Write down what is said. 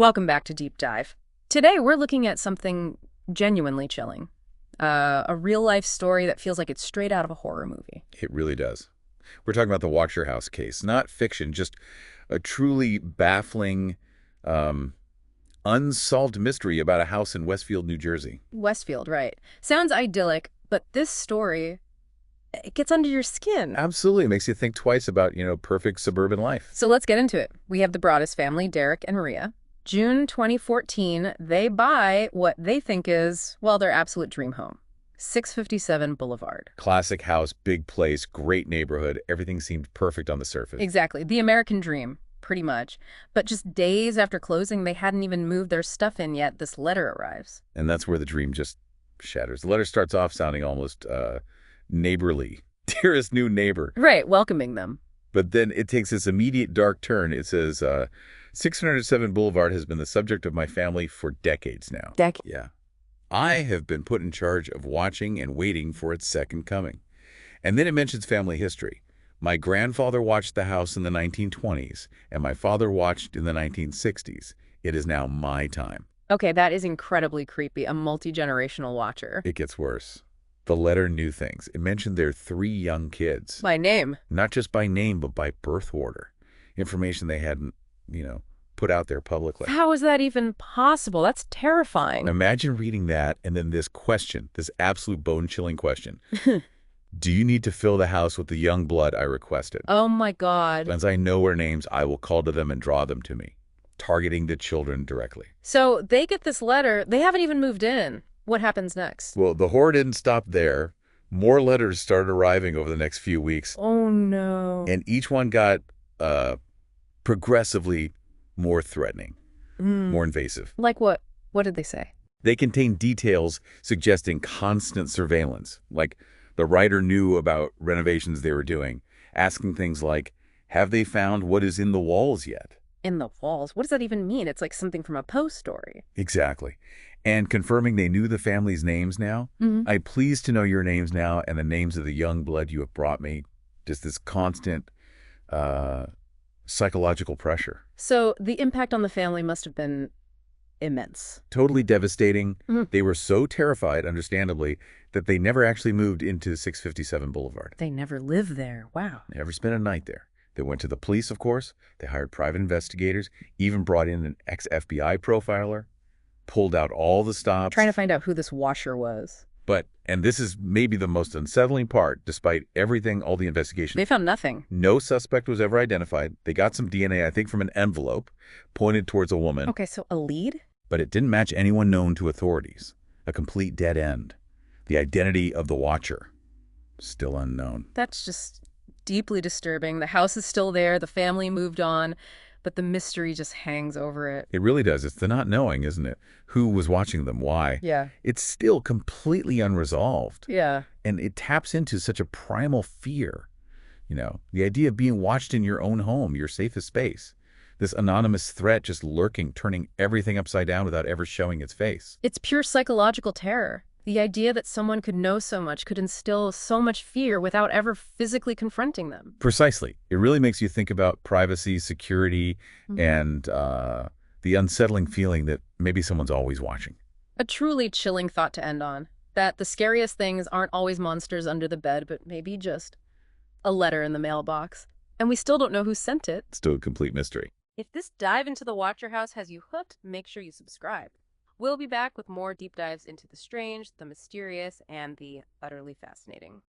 Welcome back to Deep Dive. Today we're looking at something genuinely chilling. A real-life story that feels like it's straight out of a horror movie. It really does. We're talking about the Watcher House case, not fiction, just a truly baffling, um, unsolved mystery about a house in Westfield, New Jersey. Westfield, right. Sounds idyllic, but this story, it gets under your skin. Absolutely makes you think twice about, perfect suburban life. So let's get into it. We have the Broaddus family, Derek and Maria. June 2014, they buy what they think is, well, their absolute dream home. 657 Boulevard. Classic house, big place, great neighborhood. Everything seemed perfect on the surface. Exactly. The American dream, pretty much. But just days after closing, they hadn't even moved their stuff in yet. This letter arrives. And that's where the dream just shatters. The letter starts off sounding almost neighborly. Dearest new neighbor. Right, welcoming them. But then it takes this immediate dark turn. It says, 607 Boulevard has been the subject of my family for decades now. Yeah. I have been put in charge of watching and waiting for its second coming. And then it mentions family history. My grandfather watched the house in the 1920s, and my father watched in the 1960s. It is now my time. Okay, that is incredibly creepy. A multi-generational watcher. It gets worse. The letter knew things. It mentioned their 3 young kids. By name. Not just by name, but by birth order. Information they hadn't, put out there publicly. How is that even possible? That's terrifying. Imagine reading that and then this question, this absolute bone-chilling question. Do you need to fill the house with the young blood I requested? Oh my God. Once I know their names, I will call to them and draw them to me, targeting the children directly. So they get this letter. They haven't even moved in. What happens next? Well, the horror didn't stop there. More letters started arriving over the next few weeks. Oh no. And each one got progressively more threatening, more invasive. Like what? What did they say? They contain details suggesting constant surveillance, like the writer knew about renovations they were doing, asking things like, have they found what is in the walls yet? In the walls? What does that even mean? It's like something from a Poe story. Exactly. And confirming they knew the family's names now. I'm pleased to know your names now and the names of the young blood you have brought me. Just this constant psychological pressure. So the impact on the family must have been immense. Totally devastating. They were so terrified, understandably, that they never actually moved into 657 Boulevard. They never lived there. Wow. Never spent a night there. They went to the police, of course. They hired private investigators, even brought in an ex-FBI profiler, pulled out all the stops. Trying to find out who this washer was. But, and this is maybe the most unsettling part, despite everything, all the investigation. They found nothing. No suspect was ever identified. They got some DNA, I think, from an envelope pointed towards a woman. Okay, so a lead? But it didn't match anyone known to authorities. A complete dead end. The identity of the watcher, still unknown. That's just deeply disturbing. The house is still there. The family moved on. But the mystery just hangs over it. It really does. It's the not knowing, isn't it? Who was watching them? Why? Yeah. It's still completely unresolved. Yeah. And it taps into such a primal fear. The idea of being watched in your own home, your safest space. This anonymous threat just lurking, turning everything upside down without ever showing its face. It's pure psychological terror. The idea that someone could know so much, could instill so much fear without ever physically confronting them. Precisely. It really makes you think about privacy, security, and the unsettling feeling that maybe someone's always watching. A truly chilling thought to end on. That the scariest things aren't always monsters under the bed, but maybe just a letter in the mailbox. And we still don't know who sent it. Still a complete mystery. If this dive into the Watcher House has you hooked, make sure you subscribe. We'll be back with more deep dives into the strange, the mysterious, and the utterly fascinating.